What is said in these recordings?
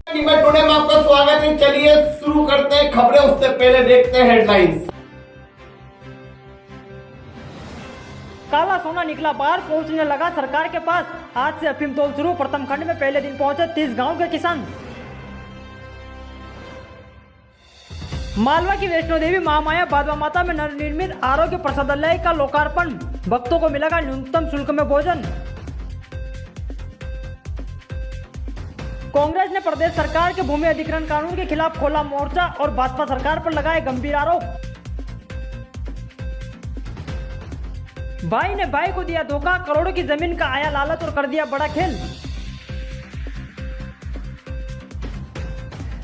Neemuch today में आपका स्वागत है। चलिए शुरू करते हैं खबरें, उससे पहले देखते हैं हेडलाइंस। काला सोना निकला बाहर, पहुंचने लगा सरकार के पास। आज से अफीम तोल शुरू। प्रथम खंड में पहले दिन पहुंचे 30 गांव के किसान। मालवा की वैष्णो देवी महामाया भादवा माता में नवनिर्मित आरोग्य प्रसादालय का लोकार्पण। भक्तों को मिलेगा न्यूनतम शुल्क में भोजन। कांग्रेस ने प्रदेश सरकार के भूमि अधिग्रहण कानून के खिलाफ खोला मोर्चा और भाजपा सरकार पर लगाए गंभीर आरोप। भाई ने भाई को दिया धोखा, करोड़ों की जमीन का आया लालच और कर दिया बड़ा खेल।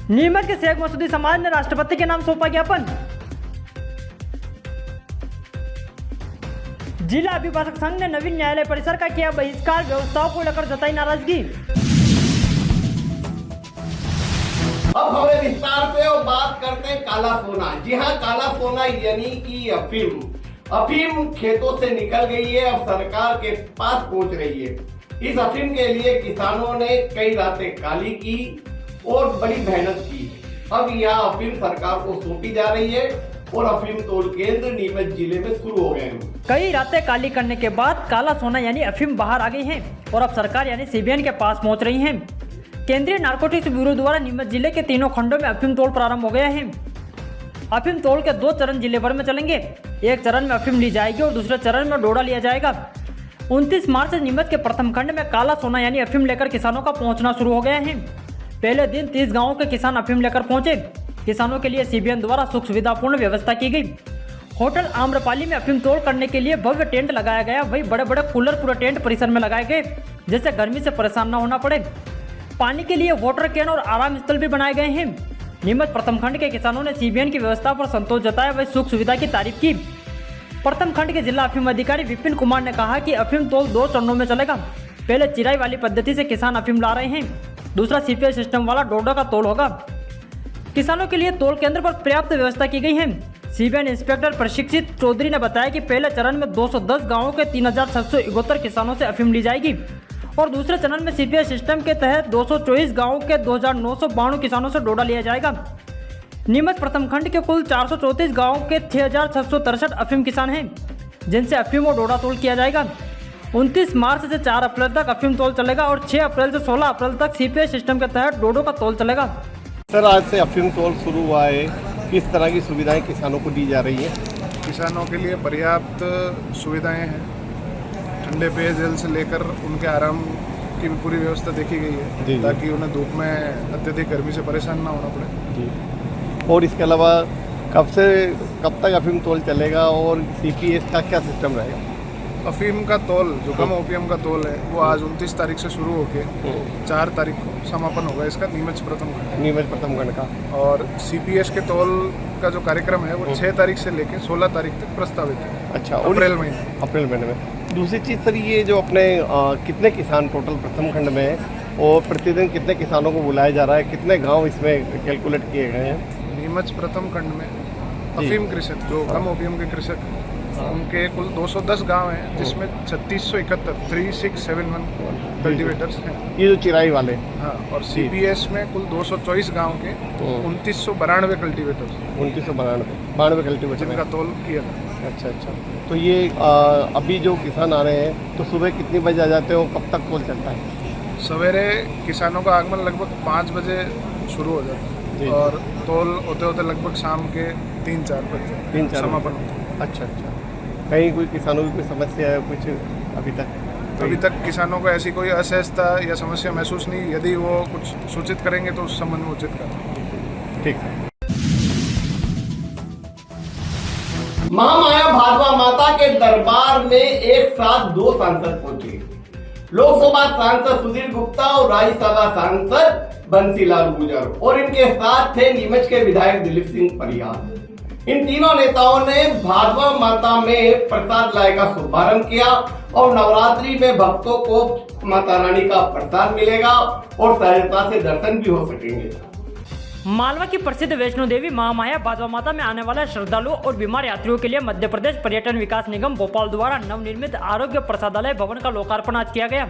नीमच के शेख मसूदी समाज ने राष्ट्रपति के नाम सौंपा ज्ञापन। जिला अभिभाषक संघ ने नवीन न्यायालय परिसर का किया बहिष्कार, व्यवस्थाओं को लेकर जताई नाराजगी। अब खबरें विस्तार से और बात करते हैं काला सोना। जी हाँ, काला सोना यानी कि अफीम खेतों से निकल गई है, अब सरकार के पास पहुंच रही है। इस अफीम के लिए किसानों ने कई रातें काली की और बड़ी मेहनत की। अब यह अफीम सरकार को सौंपी जा रही है और अफीम तोल केंद्र नीमच जिले में शुरू हो गए हैं। कई रातें काली करने के बाद काला सोना यानी अफीम बाहर आ गई है और अब सरकार यानी सीबीएन के पास पहुंच रही है। केंद्रीय नारकोटिक्स ब्यूरो द्वारा नीमच जिले के तीनों खंडों में अफीम तोल प्रारंभ हो गया है। अफीम तोल के 2 चरण जिले भर में चलेंगे। एक चरण में अफीम ली जाएगी और दूसरे चरण में डोडा लिया जाएगा। 29 मार्च से नीमच के प्रथम खंड में काला सोना यानी अफीम लेकर किसानों का पहुंचना शुरू हो गया है। पहले दिन 30 गांवों के किसान अफीम लेकर पहुंचे। किसानों के लिए सीबीएन द्वारा सुख सुविधापूर्ण व्यवस्था की गई। होटल आम्रपाली में अफीम तोल करने के लिए भव्य टेंट लगाया गया। वही बड़े बड़े कूलर पूरे टेंट परिसर में लगाए गए, जिससे गर्मी से परेशान न होना पड़े। पानी के लिए वाटर कैन और आराम स्थल भी बनाए गए हैं। नीमच प्रथम खंड के किसानों ने सीबीएन की व्यवस्था पर संतोष जताया, वही सुख सुविधा की तारीफ की। प्रथम खंड के जिला अफीम अधिकारी विपिन कुमार ने कहा कि अफीम तोल 2 चरणों में चलेगा। पहले चिराई वाली पद्धति से किसान अफीम ला रहे हैं, दूसरा सीपीआई सिस्टम वाला डोडा का तोल होगा। किसानों के लिए तोल केंद्र पर पर्याप्त व्यवस्था की गई है। सीबीएन इंस्पेक्टर प्रशिक्षित चौधरी ने बताया कि पहले चरण में 210 गाँवों के 3671 किसानों से अफीम ली जाएगी और दूसरे चरण में सीपीआई सिस्टम के तहत 224 गांवों के 2992 किसानों से डोडा लिया जाएगा। नीमच प्रथम खंड के कुल 434 गांवों के 6663 अफीम किसान हैं, जिनसे अफीम और डोडा तोल किया जाएगा। 29 मार्च से 4 अप्रैल तक अफीम तोल चलेगा और 6 अप्रैल से 16 अप्रैल तक सीपीआई सिस्टम के तहत डोडो का तोल चलेगा। सर, आज से अफीम तोल शुरू हुआ है, किस तरह की सुविधाएं किसानों को दी जा रही हैं? किसानों के लिए पर्याप्त सुविधाएं हैं। ठंडे पेयजल से लेकर उनके आराम की भी पूरी व्यवस्था देखी गई है, ताकि उन्हें धूप में अत्यधिक गर्मी से परेशान ना होना पड़े। जी। और इसके अलावा कब से कब तक अफीम तोल चलेगा और सीपीएस का क्या सिस्टम रहेगा? अफीम का तोल, जो कम ओपीएम का तोल है, वो आज 29 तारीख से शुरू होकर 4 तारीख को समापन होगा इसका नीमच प्रथम खंड का। और सीपीएस के तोल का जो कार्यक्रम है वो 6 तारीख से लेकर 16 तारीख तक प्रस्तावित है। अच्छा, अप्रैल महीने में। दूसरी चीज़ सर, ये जो अपने कितने किसान टोटल प्रथम खंड में है और प्रतिदिन कितने किसानों को बुलाया जा रहा है, कितने गांव इसमें कैलकुलेट किए गए हैं? नीमच प्रथम खंड में अफीम कृषक, जो कम ओपीएम के कृषक, उनके कुल 210 गांव हैं, जिसमें 3671 कल्टीवेटर्स हैं। ये जो चिराई वाले? हाँ। और सीपीएस में कुल 224 गांव के 2992 कल्टीवेटर्स। 2992 कल्टीवेटर जिनका तोल किया था। अच्छा। तो ये अभी जो किसान आ रहे हैं, तो सुबह कितनी बजे आ जाते हो, कब तक तोल चलता है? सवेरे किसानों का आगमन लगभग 5 बजे शुरू हो जाता है और तोल होते होते लगभग शाम के 3-4 बजे समापन होता है। अच्छा। कहीं कोई किसानों की कोई समस्या है कुछ अभी तक? किसानों को ऐसी कोई असहजता या समस्या महसूस नहीं। यदि वो कुछ सूचित करेंगे तो उस संबंध में उचित करें। ठीक है। महामाया भादवा माता के दरबार में एक साथ 2 सांसद पहुंचे। लोकसभा सांसद सुधीर गुप्ता और राज्यसभा सांसद बंसीलाल गुर्जर, और इनके साथ थे नीमच के विधायक दिलीप सिंह परिहार। इन तीनों नेताओं ने भादवा माता में प्रसाद लाए का शुभारंभ किया और नवरात्रि में भक्तों को माता रानी का प्रसाद मिलेगा और सहजता से दर्शन भी हो सकेंगे। मालवा की प्रसिद्ध वैष्णो देवी महामाया भादवा माता में आने वाले श्रद्धालुओं और बीमार यात्रियों के लिए मध्य प्रदेश पर्यटन विकास निगम भोपाल द्वारा नवनिर्मित आरोग्य प्रसादालय भवन का लोकार्पण आज किया गया।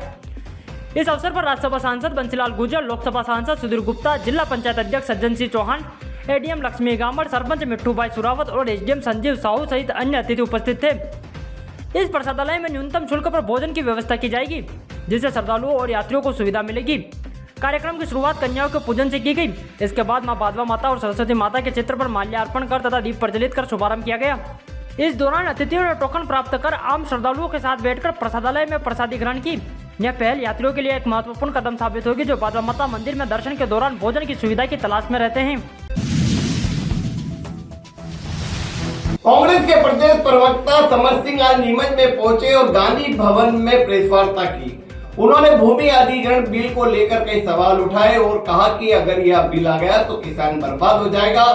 इस अवसर पर राज्यसभा सांसद बंसीलाल गुर्जर, लोकसभा सांसद सुधीर गुप्ता, जिला पंचायत अध्यक्ष सज्जन सिंह चौहान, एडीएम लक्ष्मी गामड़, सरपंच मिट्टू भाई सुरावत और एसडीएम संजीव साहू सहित अन्य अतिथि उपस्थित थे। इस प्रसादालय में न्यूनतम शुल्क पर भोजन की व्यवस्था की जाएगी, जिससे श्रद्धालुओं और यात्रियों को सुविधा मिलेगी। कार्यक्रम की शुरुआत कन्याओं के पूजन से की गई। इसके बाद मां बाधवा माता और सरस्वती माता के चित्र पर माल्यार्पण कर तथा दीप प्रज्वलित कर शुभारंभ किया गया। इस दौरान अतिथियों ने टोकन प्राप्त कर आम श्रद्धालुओं के साथ बैठकर प्रसादालय में प्रसादी ग्रहण की। यह पहल यात्रियों के लिए एक महत्वपूर्ण कदम साबित होगी, जो बाधवा माता मंदिर में दर्शन के दौरान भोजन की सुविधा की तलाश में रहते हैं। कांग्रेस के प्रदेश प्रवक्ता समर सिंह आज नीमच में पहुंचे और गांधी भवन में प्रेस वार्ता की। उन्होंने भूमि अधिग्रहण बिल को लेकर कई सवाल उठाए और कहा कि अगर यह बिल आ गया तो किसान बर्बाद हो जाएगा,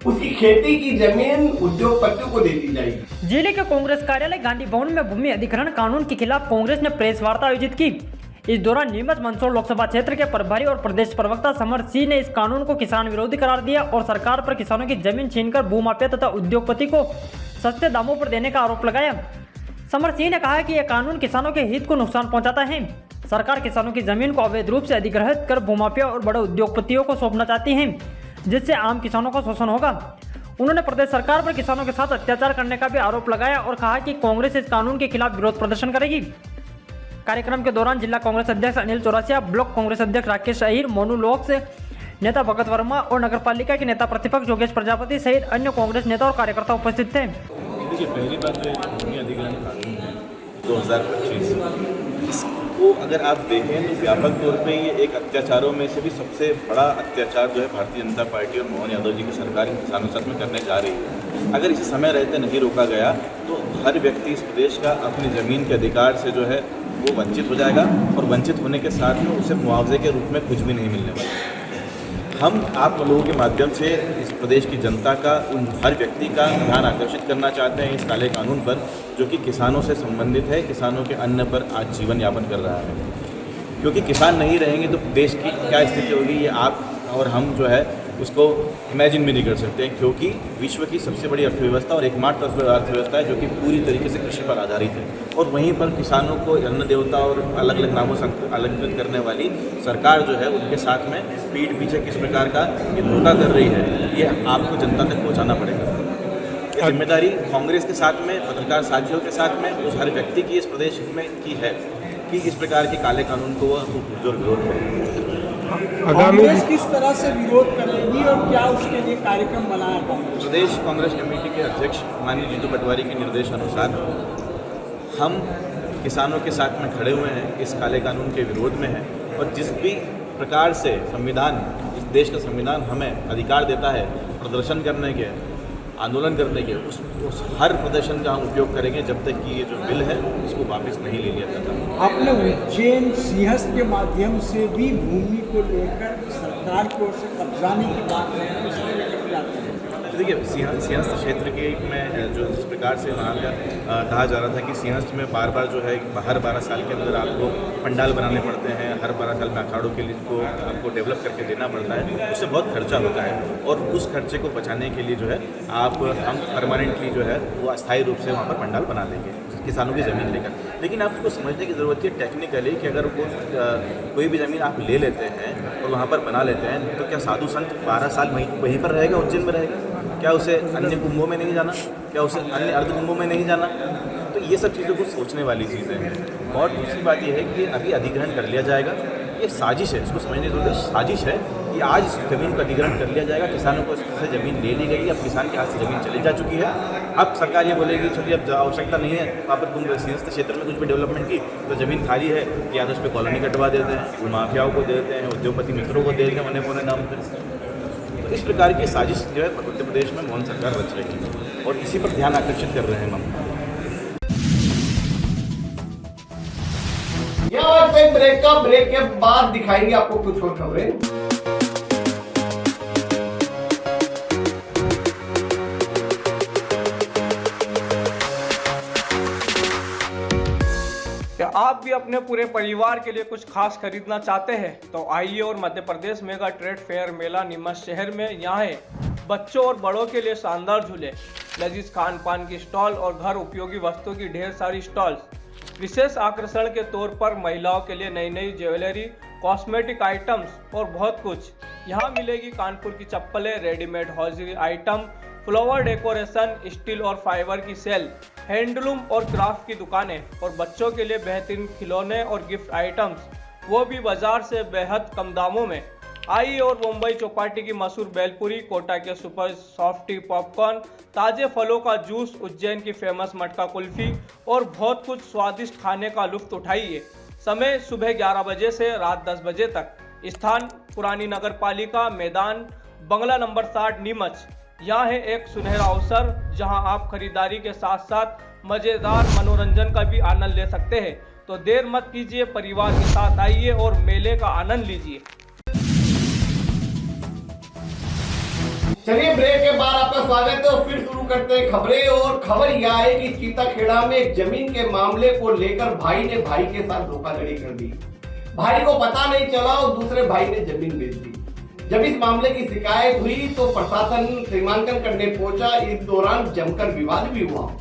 उसकी खेती की जमीन उद्योगपतियों को दे दी जाएगी। जिले के कांग्रेस कार्यालय गांधी भवन में भूमि अधिग्रहण कानून के खिलाफ कांग्रेस ने प्रेस वार्ता आयोजित की। इस दौरान नीमच मंदसौर लोकसभा क्षेत्र के प्रभारी और प्रदेश प्रवक्ता समर सिंह ने इस कानून को किसान विरोधी करार दिया और सरकार पर किसानों की जमीन छीनकर भूमाफिया तथा उद्योगपति को सस्ते दामों पर देने का आरोप लगाया। समर सिंह ने कहा कि यह कानून किसानों के हित को नुकसान पहुंचाता है। सरकार किसानों की जमीन को अवैध रूप से अधिग्रहित कर भूमाफिया और बड़े उद्योगपतियों को सौंपना चाहती है, जिससे आम किसानों को शोषण होगा। उन्होंने प्रदेश सरकार पर किसानों के साथ अत्याचार करने का भी आरोप लगाया और कहा कि कांग्रेस इस कानून के खिलाफ विरोध प्रदर्शन करेगी। कार्यक्रम के दौरान जिला कांग्रेस अध्यक्ष अनिल चौरसिया, ब्लॉक कांग्रेस अध्यक्ष राकेश अहिर, मोनू लोक्स, नेता भगत वर्मा और नगरपालिका के नेता प्रतिपक्ष योगेश प्रजापति सहित अन्य कांग्रेस नेता और कार्यकर्ता उपस्थित थे। देखिए, पहली बात जो भूमि अधिग्रहण कानून है 2025, इसको अगर आप देखें तो व्यापक तौर पे ये एक अत्याचारों में से भी सबसे बड़ा अत्याचार जो है भारतीय जनता पार्टी और मोहन यादव जी की सरकार इन किसानों साथ में करने जा रही है। अगर इसे समय रहते नहीं रोका गया तो हर व्यक्ति इस प्रदेश का अपनी ज़मीन के अधिकार से जो है वो वंचित हो जाएगा और वंचित होने के साथ में उसे मुआवजे के रूप में कुछ भी नहीं मिलने वाला। हम आप लोगों के माध्यम से इस प्रदेश की जनता का, उन हर व्यक्ति का ध्यान आकर्षित करना चाहते हैं इस काले कानून पर, जो कि किसानों से संबंधित है, किसानों के अन्न पर आज जीवन यापन कर रहा है। क्योंकि किसान नहीं रहेंगे तो देश की क्या स्थिति होगी, ये आप और हम जो है उसको इमेजिन भी नहीं कर सकते हैं। क्योंकि विश्व की सबसे बड़ी अर्थव्यवस्था और एकमात्र अर्थव्यवस्था है जो कि पूरी तरीके से कृषि पर आधारित है, और वहीं पर किसानों को अन्न देवता और अलग अलग नामों से अलंकृत करने वाली सरकार जो है उनके साथ में पीठ पीछे किस प्रकार का ये धोखा कर रही है, ये आपको जनता तक पहुँचाना पड़ेगा। ये जिम्मेदारी कांग्रेस के साथ में, पत्रकार साथियों के साथ में, उस हर व्यक्ति की इस प्रदेश में की है कि इस प्रकार के काले कानून को वह पुरजोर विरोध करे। कांग्रेस किस तरह से विरोध करेगी और क्या उसके लिए कार्यक्रम बनाया कांग्रेस? प्रदेश कांग्रेस कमेटी के अध्यक्ष माननीय जीतू पटवारी के निर्देश अनुसार हम किसानों के साथ में खड़े हुए हैं, इस काले कानून के विरोध में हैं, और जिस भी प्रकार से संविधान, इस देश का संविधान हमें अधिकार देता है प्रदर्शन करने के, आंदोलन करने के, उस हर प्रदर्शन का हम उपयोग करेंगे जब तक कि ये जो बिल है इसको वापस नहीं ले लिया जाता। आपने उज्जैन सिंहस्थ के माध्यम से भी भूमि को लेकर सरकार की ओर से कब्जाने की बात है, इसको लेकर जाते हैं। देखिए, सिंहस्थ क्षेत्र के में जो जिस प्रकार से वहाँ का कहा जा रहा था कि सिंहस्थ में बार बार जो है हर 12 साल के अंदर आपको पंडाल बनाने पड़ते हैं, हर 12 साल में अखाड़ों के लिए को आपको डेवलप करके देना पड़ता है, उससे बहुत खर्चा होता है, और उस खर्चे को बचाने के लिए जो है हम परमानेंटली जो है वो अस्थायी रूप से वहाँ पर पंडाल बना देंगे किसानों की ज़मीन लेकर। लेकिन आपको समझने की ज़रूरत है टेक्निकली कि अगर वो कोई भी ज़मीन आप ले लेते हैं और वहाँ पर बना लेते हैं तो क्या साधु संत 12 साल वहीं पर रहेगा, उज्जैन में रहेगा? क्या उसे अन्य कुंभों में नहीं जाना? क्या उसे अन्य अर्ध कुंभों में नहीं जाना? तो ये सब चीज़ों को सोचने वाली चीज़ें हैं। और दूसरी बात ये है कि अभी अधिग्रहण कर लिया जाएगा, ये साजिश है, इसको समझने की जरूरत है। साजिश है कि आज इस जमीन का अधिग्रहण कर लिया जाएगा, किसानों को इससे ज़मीन ले ली गई, अब किसान के हाथ से ज़मीन चली जा चुकी है। अब सरकार ये बोलेगी चलिए अब आवश्यकता नहीं है, वहाँ पर तुम सिंहस्थ क्षेत्र में कुछ भी डेवलपमेंट की तो ज़मीन खाली है, या तो उस पर कॉलोनी कटवा देते हैं, माफियाओं को दे देते हैं, उद्योगपति मित्रों को दे देते हैं, उन्हें नाम पर। तो इस प्रकार की साजिश जो है उत्तर प्रदेश में मोहन सरकार रच रही है, और इसी पर ध्यान आकर्षित कर रहे हैं हम। ब्रेक के बाद दिखाएंगे आपको कुछ और खबरें। क्या आप भी अपने पूरे परिवार के लिए कुछ खास खरीदना चाहते हैं? तो आइए और Madhya Pradesh mega trade fair मेला नीमच शहर में यहाँ है बच्चों और बड़ों के लिए शानदार झूले, लजीज खान पान की स्टॉल और घर उपयोगी वस्तुओं की ढेर सारी स्टॉल्स, विशेष आकर्षण के तौर पर महिलाओं के लिए नई नई ज्वेलरी, कॉस्मेटिक आइटम्स और बहुत कुछ यहाँ मिलेगी। कानपुर की चप्पलें, readymade hosiery item, flower decoration, steel और फाइबर की सेल, हैंडलूम और क्राफ्ट की दुकानें और बच्चों के लिए बेहतरीन खिलौने और गिफ्ट आइटम्स, वो भी बाजार से बेहद कम दामों में। आइए और मुंबई चौपाटी की मशहूर बेलपुरी, कोटा के सुपर सॉफ्टी पॉपकॉर्न, ताजे फलों का जूस, उज्जैन की फेमस मटका कुल्फी और बहुत कुछ स्वादिष्ट खाने का लुत्फ उठाइए। समय सुबह 11 बजे से रात 10 बजे तक। स्थान पुरानी नगर पालिका, मैदान, बंगला नंबर 60, नीमच। यहाँ है एक सुनहरा अवसर जहाँ आप खरीदारी के साथ साथ मजेदार मनोरंजन का भी आनंद ले सकते हैं। तो देर मत कीजिए, परिवार के साथ आइए और मेले का आनंद लीजिए। चलिए ब्रेक के बाद आपका स्वागत है और फिर शुरू करते हैं खबरें। और खबर यह है कि चीताखेड़ा में एक जमीन के मामले को लेकर भाई ने भाई के साथ धोखाधड़ी कर दी। भाई को पता नहीं चला और दूसरे भाई ने जमीन बेच दी। जब इस मामले की शिकायत हुई तो प्रशासन सीमांकन करने पहुंचा। इस दौरान जमकर विवाद भी हुआ।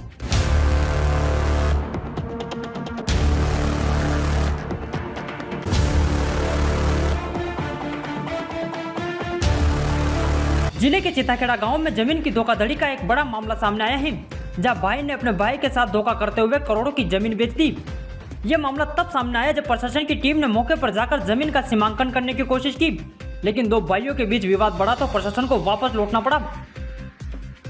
जिले के चिताखेड़ा गांव में जमीन की धोखाधड़ी का एक बड़ा मामला सामने आया है, जहां भाई ने अपने भाई के साथ धोखा करते हुए करोड़ों की जमीन बेच दी। यह मामला तब सामने आया जब प्रशासन की टीम ने मौके पर जाकर जमीन का सीमांकन करने की कोशिश की, लेकिन दो भाइयों के बीच विवाद बढ़ा तो प्रशासन को वापस लौटना पड़ा।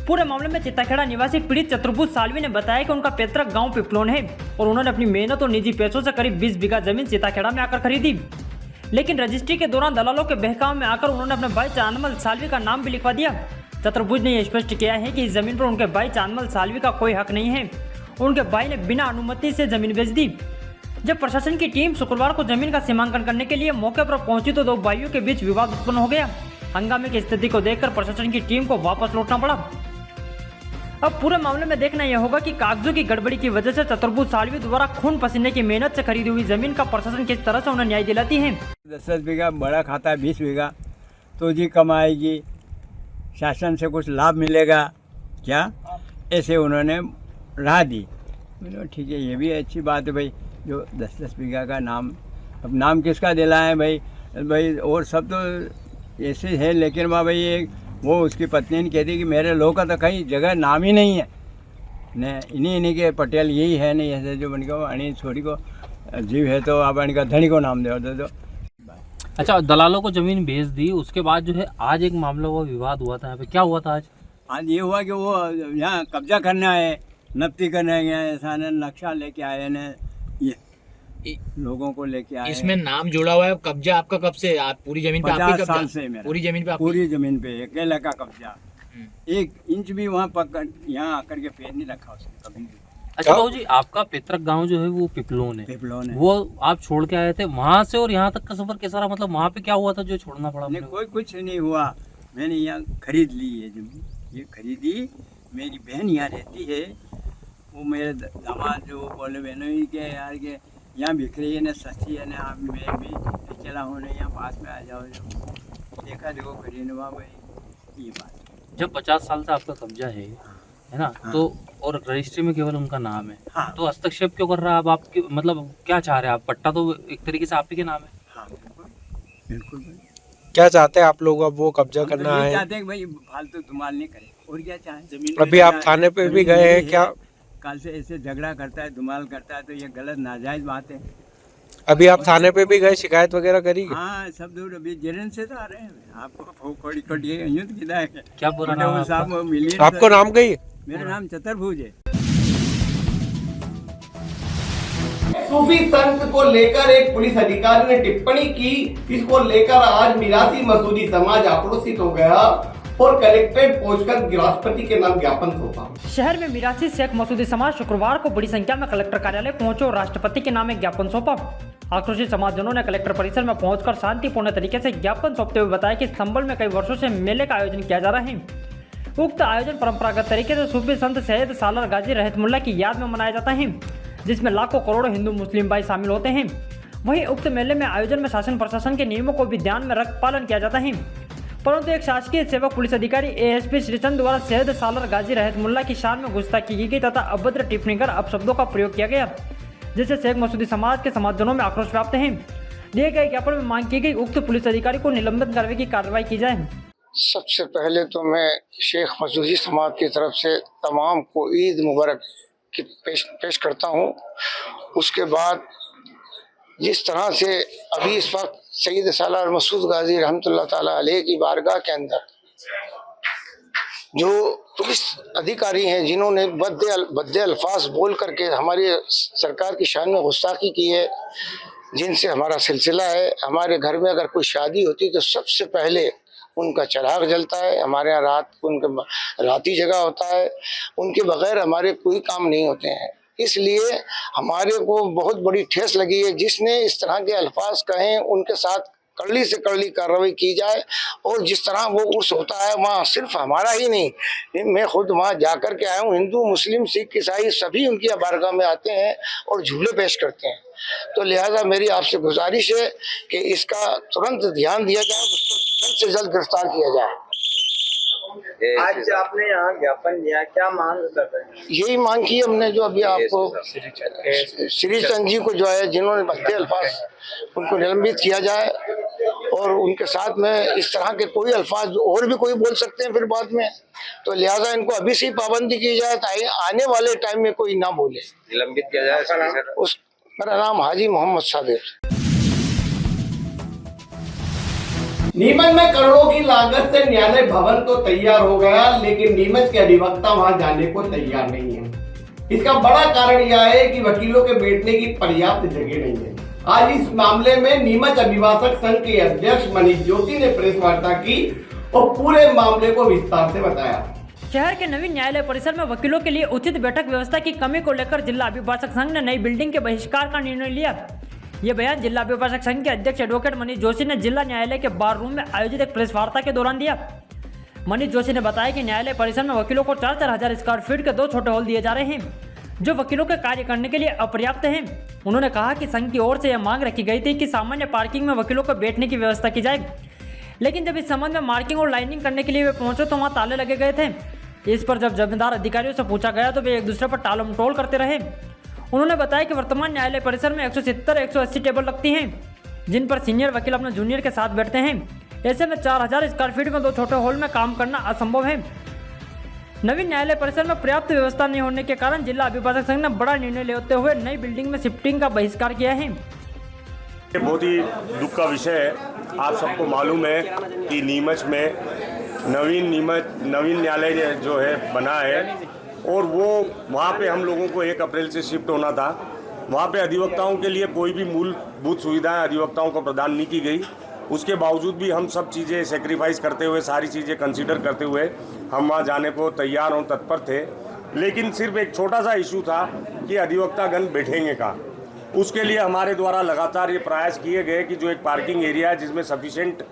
पूरे मामले में चिताखेड़ा निवासी पीड़ित चतुर्भुज सालवी ने बताया कि उनका पैतृक गाँव पिपलोन है और उन्होंने अपनी मेहनत और निजी पैसों से करीब 20 बीघा जमीन चिताखेड़ा में आकर खरीदी। लेकिन रजिस्ट्री के दौरान दलालों के बहकाव में आकर उन्होंने अपने भाई चांदमल सालवी का नाम भी लिखवा दिया। चतुर्भुज ने यह स्पष्ट किया है कि इस जमीन पर उनके भाई चांदमल सालवी का कोई हक नहीं है। उनके भाई ने बिना अनुमति से जमीन बेच दी। जब प्रशासन की टीम शुक्रवार को जमीन का सीमांकन करने के लिए मौके पर पहुंची तो दो भाइयों के बीच विवाद उत्पन्न हो गया। हंगामे की स्थिति को देखकर प्रशासन की टीम को वापस लौटना पड़ा। अब पूरे मामले में देखना यह होगा कि कागजों की गड़बड़ी की वजह से चतुर्भुज सालवी द्वारा खून पसीने की मेहनत से खरीदी हुई जमीन का प्रशासन किस तरह से उन्हें न्याय दिलाती है। 10 बीघा बड़ा खाता है, 20 बीघा तो जी कमाएगी, शासन से कुछ लाभ मिलेगा क्या, ऐसे उन्होंने राह दी। ठीक है, ये भी अच्छी बात है भाई, जो 10-10 बीघा का नाम, अब नाम किसका दिलाएं भाई और सब तो ऐसे है। लेकिन वहाँ भाई एक वो उसकी पत्नी ने कहती कि मेरे लोग का तो कहीं जगह नाम ही नहीं है ने, इन्हीं के पटेल यही है नहीं, ऐसे जो बन को अणी छोरी को जीव है तो आप का धनी को नाम दे। अच्छा, दलालों को जमीन बेच दी, उसके बाद जो है आज एक मामला हुआ, विवाद हुआ था यहाँ पे। क्या हुआ था आज ये हुआ कि वो यहाँ कब्जा करने आए, नफ्ती करने गए, ऐसा नक्शा लेके आए ने, ये लोगों को लेके आए। इसमें नाम जुड़ा हुआ है। कब्जा आपका कब से? आप पूरी जमीन पे? 50 साल से मेरा पूरी जमीन पे? पूरी जमीन पे अकेला का कब्जा, 1 इंच भी वहाँ पकड़ यहाँ आकर के पैर नहीं रखा उसने कभी भी। अच्छा बाबू जी, आपका पैतृक गांव जो है वो पिपलोन है। पिपलोन है। वो आप छोड़ के आए थे, वहाँ से और यहाँ तक का सफर कैसा रहा? मतलब वहाँ पे क्या हुआ था जो छोड़ना पड़ा? नहीं, कोई कुछ नहीं हुआ। मैंने यहाँ खरीद ली है जमीन, ये खरीदी। मेरी बहन यहाँ रहती है, वो मेरे दामाद जो बोले बहनों ही के यार के यहाँ बिक रही है ना, सस्ती है ना, आप मैं भी अकेला हूँ ना, यहाँ पास में आ जाओ। देखा देखो खरीद हुआ भाई, ये बात। जब 50 साल से आपका कब्जा है ना? हाँ। तो और रजिस्ट्री में केवल उनका नाम है। हाँ। तो हस्तक्षेप क्यों कर रहा है? अब आपके मतलब क्या चाह रहे हैं आप? पट्टा तो एक तरीके से आप ही के नाम है। हाँ बिल्कुल भाई। क्या चाहते हैं आप लोग? अब वो कब्जा करना तो है, चाहते हैं भाई फालतू धुमाल नहीं करे, और क्या चाहें। अभी आप थाने पे भी गए हैं क्या? कल से ऐसे झगड़ा करता है, धुमाल करता है, तो ये गलत नाजायज बात है। अभी आप थाने पे भी गए, शिकायत वगैरह करी? हाँ, सब दूर अभी जेरन से तो आ रहे हैं। आपको कोड़ी कोड़ी यूं तो किधर है? क्या पूरा नाम है साहब मिलिए। आपको नाम कही? मेरा नाम चतुर्भुज है। सूफी संत को लेकर एक पुलिस अधिकारी ने टिप्पणी की। इसको लेकर आज मिरासी मसूदी समाज आक्रोशित हो गया और कलेक्ट्रेट पहुंचकर राष्ट्रपति के नाम ज्ञापन सौंपा। शहर में मिरासी शेख मसूदी समाज शुक्रवार को बड़ी संख्या में कलेक्टर कार्यालय पहुंचे और राष्ट्रपति के नाम एक ज्ञापन सौंपा। आक्रोशित समाजजनों ने कलेक्टर परिसर में पहुंचकर शांतिपूर्ण तरीके से ज्ञापन सौंपते हुए बताया कि संभल में कई वर्षों से मेले का आयोजन किया जा रहा है। उक्त आयोजन परंपरागत तरीके से सूफी संत सैयद सालार गाजी रहमतुल्लाह की याद में मनाया जाता है, जिसमें लाखों करोड़ों हिंदू मुस्लिम भाई शामिल होते हैं। वहीं उक्त मेले में आयोजन में शासन प्रशासन के नियमों को भी ध्यान में रख पालन किया जाता है, परंतु एक शासकीय सेवक पुलिस अधिकारी एएसपी श्रीचंद द्वारा सैयद सालार गाजी रहमतुल्लाह की शान में गुस्ताखी की गई तथा अभद्र टिप्पणी कर अपशब्दों का प्रयोग किया गया, जिससे शेख मसूदी समाज के समाजजनों में आक्रोश व्याप्त है। दिए गए ज्ञापन में मांग की गई उक्त पुलिस अधिकारी को निलंबित करने की कार्रवाई की जाए। सबसे पहले तो मैं शेख मसूदी समाज की तरफ से तमाम को ईद मुबारक की पेश करता हूँ। उसके बाद जिस तरह से अभी इस वक्त सईद सालार मसूद गाजी रहमतुल्लाह ताला अलैह की बारगाह के अंदर जो पुलिस अधिकारी हैं जिन्होंने बद्दे अल्फाज बोल करके हमारी सरकार की शान में गुस्ताखी की है, जिनसे हमारा सिलसिला है। हमारे घर में अगर कोई शादी होती तो सबसे पहले उनका चिराग जलता है। हमारे यहाँ राती जगह होता है, उनके बगैर हमारे कोई काम नहीं होते हैं। इसलिए हमारे को बहुत बड़ी ठेस लगी है। जिसने इस तरह के अल्फाज कहें उनके साथ कड़ली से कड़ली कार्रवाई की जाए। और जिस तरह वो उर्स होता है वहाँ सिर्फ हमारा ही नहीं, मैं खुद वहाँ जाकर के आया हूँ, हिंदू मुस्लिम सिख ईसाई सभी उनकी बारगाह में आते हैं और झूले पेश करते हैं। तो लिहाजा मेरी आपसे गुजारिश है कि इसका तुरंत ध्यान दिया जाए, उसको जल्द से जल्द गिरफ्तार किया जाए। आज आपने यहाँ ज्ञापन दिया, क्या मांग कर रहे हैं? यही मांग की हमने जो अभी आपको श्री चंद जी को जो है जिन्होंने बद्दे अल्फाज उनको निलंबित किया जाए और उनके साथ में इस तरह के कोई अल्फाज और भी कोई बोल सकते हैं फिर बाद में, तो लिहाजा इनको अभी से ही पाबंदी की जाए ताकि आने वाले टाइम में कोई ना बोले। निलंबित किया जाए। मेरा नाम हाजी मोहम्मद साबिर। नीमच में करोड़ों की लागत से न्यायालय भवन तो तैयार हो गया, लेकिन नीमच के अधिवक्ता वहां जाने को तैयार नहीं है। इसका बड़ा कारण यह है कि वकीलों के बैठने की पर्याप्त जगह नहीं है। आज इस मामले में नीमच अभिभाषक संघ के अध्यक्ष मनीष जोशी ने प्रेस वार्ता की और पूरे मामले को विस्तार से बताया। शहर के नवीन न्यायालय परिसर में वकीलों के लिए उचित बैठक व्यवस्था की कमी को लेकर जिला अभिभाषक संघ ने नई बिल्डिंग के बहिष्कार का निर्णय लिया। ये बयान जिला अभिभाषक संघ के अध्यक्ष एडवोकेट मनीष जोशी ने जिला न्यायालय के बार रूम में आयोजित एक प्रेस वार्ता के दौरान दिया। मनीष जोशी ने बताया कि न्यायालय परिसर में वकीलों को 4-4 हजार स्क्वायर फीट के 2 छोटे हॉल दिए जा रहे हैं, जो वकीलों के कार्य करने के लिए अपर्याप्त हैं। उन्होंने कहा कि संघ की ओर से यह मांग रखी गई थी कि सामान्य पार्किंग में वकीलों को बैठने की व्यवस्था की जाए, लेकिन जब इस संबंध में मार्किंग और लाइनिंग करने के लिए वे पहुंचे तो वहाँ ताले लगे गए थे। इस पर जब जमींदार अधिकारियों से पूछा गया तो वे एक दूसरे पर टाल मटोल करते रहे। उन्होंने बताया कि वर्तमान न्यायालय परिसर में 170-180 टेबल लगती हैं, जिन पर सीनियर वकील अपने जूनियर के साथ बैठते हैं। ऐसे में 4000 स्क्वायर फीट में 2 छोटे हॉल में काम करना असंभव है। नवीन न्यायालय परिसर में पर्याप्त व्यवस्था नहीं होने के कारण जिला अभिभाषक संघ ने बड़ा निर्णय लेते हुए नई बिल्डिंग में शिफ्टिंग का बहिष्कार किया है। बहुत ही दुख का विषय है। आप सबको मालूम है कि नीमच में नवीन न्यायालय जो है बना है और वो वहाँ पे हम लोगों को 1 अप्रैल से शिफ्ट होना था। वहाँ पे अधिवक्ताओं के लिए कोई भी मूलभूत सुविधाएं अधिवक्ताओं को प्रदान नहीं की गई। उसके बावजूद भी हम सब चीज़ें सेक्रीफाइस करते हुए, सारी चीज़ें कंसीडर करते हुए हम वहाँ जाने को तैयार और तत्पर थे। लेकिन सिर्फ एक छोटा सा इशू था कि अधिवक्तागण बैठेंगे कहाँ। उसके लिए हमारे द्वारा लगातार ये प्रयास किए गए कि जो एक पार्किंग एरिया है जिसमें सफिशेंट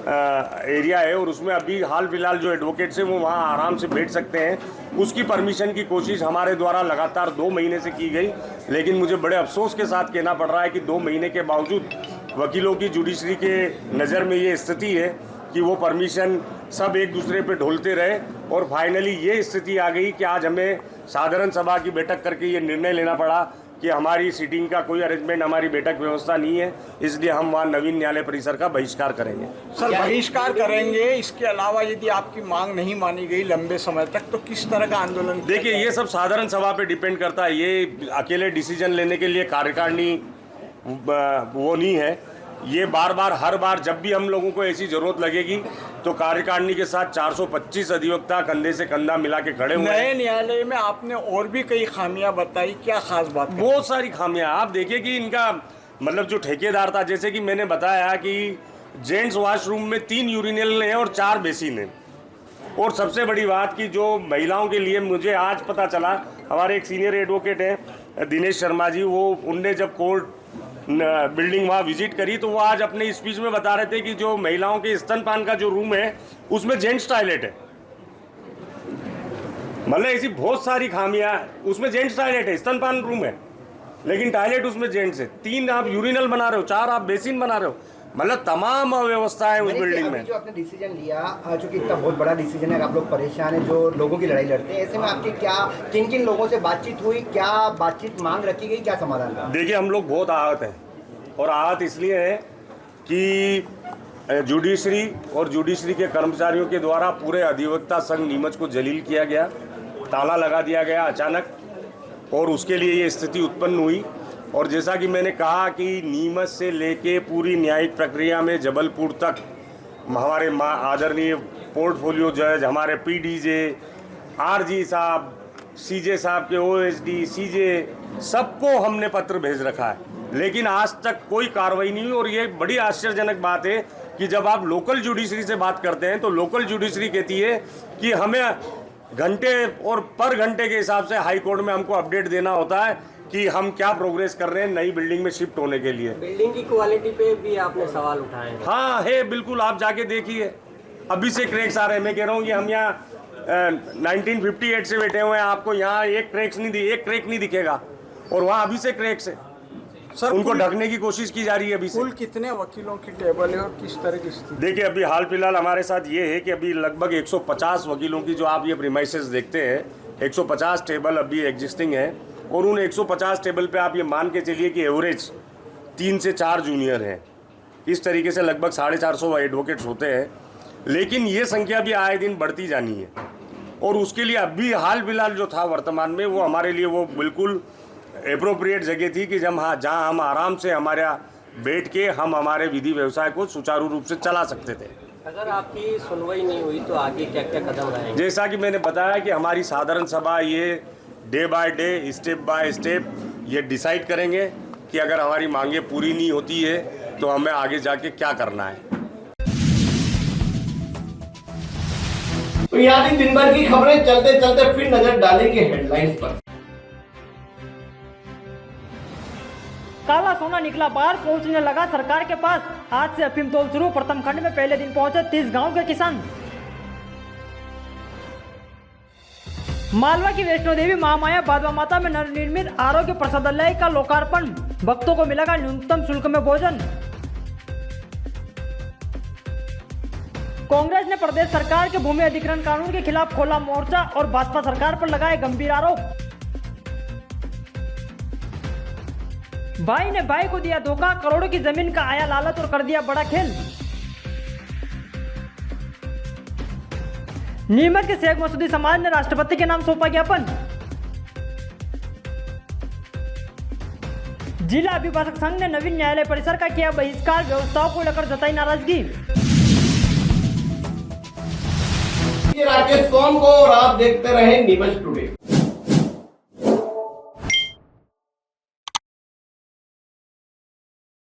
एरिया है और उसमें अभी हाल फिलहाल जो एडवोकेट्स हैं वो वहाँ आराम से बैठ सकते हैं, उसकी परमिशन की कोशिश हमारे द्वारा लगातार 2 महीने से की गई। लेकिन मुझे बड़े अफसोस के साथ कहना पड़ रहा है कि 2 महीने के बावजूद वकीलों की जुडिशरी के नज़र में ये स्थिति है कि वो परमिशन सब एक दूसरे पे ढोलते रहे और फाइनली ये स्थिति आ गई कि आज हमें साधारण सभा की बैठक करके ये निर्णय लेना पड़ा कि हमारी सीटिंग का कोई अरेंजमेंट, हमारी बैठक व्यवस्था नहीं है, इसलिए हम वहाँ नवीन न्यायालय परिसर का बहिष्कार करेंगे। सर, बहिष्कार करेंगे। इसके अलावा यदि आपकी मांग नहीं मानी गई लंबे समय तक तो किस तरह का आंदोलन? देखिए, ये सब साधारण सभा पे डिपेंड करता है। ये अकेले डिसीजन लेने के लिए कार्यकारिणी वो नहीं है। ये हर बार जब भी हम लोगों को ऐसी जरूरत लगेगी तो कार्यकारिणी के साथ 425 अधिवक्ता कंधे से कंधा मिला के खड़े हुए हैं। नए न्यायालय में आपने और भी कई खामियां बताई, क्या खास बात? बहुत सारी खामियां। आप देखिए कि इनका मतलब जो ठेकेदार था, जैसे कि मैंने बताया कि जेंट्स वॉशरूम में 3 यूरिनल हैं और 4 बेसिन हैं। और सबसे बड़ी बात कि जो महिलाओं के लिए, मुझे आज पता चला, हमारे एक सीनियर एडवोकेट हैं दिनेश शर्मा जी, उनने जब कोर्ट बिल्डिंग वहाँ विजिट करी तो वो आज अपने स्पीच में बता रहे थे कि जो महिलाओं के स्तनपान का जो रूम है उसमें जेंट्स टॉयलेट है। मतलब ऐसी बहुत सारी खामियां, उसमें जेंट्स टॉयलेट है, स्तनपान रूम है, लेकिन टॉयलेट उसमें जेंट्स है। 3 आप यूरिनल बना रहे हो, 4 आप बेसिन बना रहे हो। मतलब तमाम अव्यवस्था है उस बिल्डिंग में। जो आपने डिसीजन लिया, जो कि इतना बहुत बड़ा डिसीजन है, आप लोग परेशान हैं, जो लोगों की लड़ाई लड़ते हैं, ऐसे में आपकी क्या किन किन लोगों से बातचीत हुई, क्या बातचीत मांग रखी गई, क्या समाधान रहा? देखिए, हम लोग बहुत आहत हैं, और आहत इसलिए है कि जुडिशरी और जुडिशरी के कर्मचारियों के द्वारा पूरे अधिवक्ता संघ नीमच को जलील किया गया, ताला लगा दिया गया अचानक, और उसके लिए ये स्थिति उत्पन्न हुई। और जैसा कि मैंने कहा कि नीमच से लेके पूरी न्यायिक प्रक्रिया में जबलपुर तक हमारे आदरणीय पोर्टफोलियो जज, हमारे पीडीजे, आरजी साहब, सीजे साहब के ओएसडी, सीजे, सबको हमने पत्र भेज रखा है, लेकिन आज तक कोई कार्रवाई नहीं हुई। और ये बड़ी आश्चर्यजनक बात है कि जब आप लोकल जुडिशरी से बात करते हैं तो लोकल जुडिशरी कहती है कि हमें घंटे और पर घंटे के हिसाब से हाई कोर्ट में हमको अपडेट देना होता है कि हम क्या प्रोग्रेस कर रहे हैं नई बिल्डिंग में शिफ्ट होने के लिए। बिल्डिंग की क्वालिटी पे भी आपने सवाल उठाए हैं? हाँ है, बिल्कुल, आप जाके देखिए, अभी से क्रैक्स आ रहे हैं। मैं कह रहा हूँ कि हम यहाँ 1958 से बैठे हुए हैं, आपको यहाँ एक क्रैक नहीं दिखेगा, और वहाँ अभी से क्रैक्स है। सर, उनको ढकने की कोशिश की जा रही है अभी से। कुल कितने वकीलों की टेबल है और किस तरह की स्थिति? देखिए, अभी हाल फिलहाल हमारे साथ ये है कि अभी लगभग 150 वकीलों की, जो आप ये प्रीमाइसेस देखते हैं, 150 टेबल अभी एग्जिस्टिंग है, और उन 150 टेबल पे आप ये मान के चलिए कि एवरेज 3 से 4 जूनियर हैं। इस तरीके से लगभग 450 एडवोकेट्स होते हैं, लेकिन ये संख्या भी आए दिन बढ़ती जानी है। और उसके लिए अभी हाल फिलहाल जो था वर्तमान में, वो हमारे लिए वो बिल्कुल एप्रोप्रिएट जगह थी कि जहाँ हम आराम से हमारा बैठ के हम हमारे विधि व्यवसाय को सुचारू रूप से चला सकते थे। अगर आपकी सुनवाई नहीं हुई तो आगे क्या क्या कदम रहेंगे? जैसा कि मैंने बताया कि हमारी साधारण सभा ये day by day, step by step ये डिसाइड करेंगे कि अगर हमारी मांगे पूरी नहीं होती है तो हमें आगे जाके क्या करना है। तो यहाँ दिन भर की खबरें चलते चलते फिर नजर डालेंगे हेडलाइंस पर। काला सोना निकला बाहर, पहुंचने लगा सरकार के पास। आज से अफीम तोल शुरू। प्रथम खंड में पहले दिन पहुंचे 30 गांव के किसान। मालवा की वैष्णो देवी महामाया बाधवा माता में नवनिर्मित आरोग्य प्रसादालय का लोकार्पण। भक्तों को मिलेगा न्यूनतम शुल्क में भोजन। कांग्रेस ने प्रदेश सरकार के भूमि अधिग्रहण कानून के खिलाफ खोला मोर्चा और भाजपा सरकार पर लगाए गंभीर आरोप। भाई ने भाई को दिया धोखा, करोड़ों की जमीन का आया लालच और कर दिया बड़ा खेल। नीमच के शेख मसूदी समाज ने राष्ट्रपति के नाम सौंपा ज्ञापन। जिला अभिभाषक संघ ने नवीन न्यायालय परिसर का किया बहिष्कार, व्यवस्थाओं को लेकर जताई नाराजगी। राकेश सोम को, और आप देखते रहे नीमच टुडे।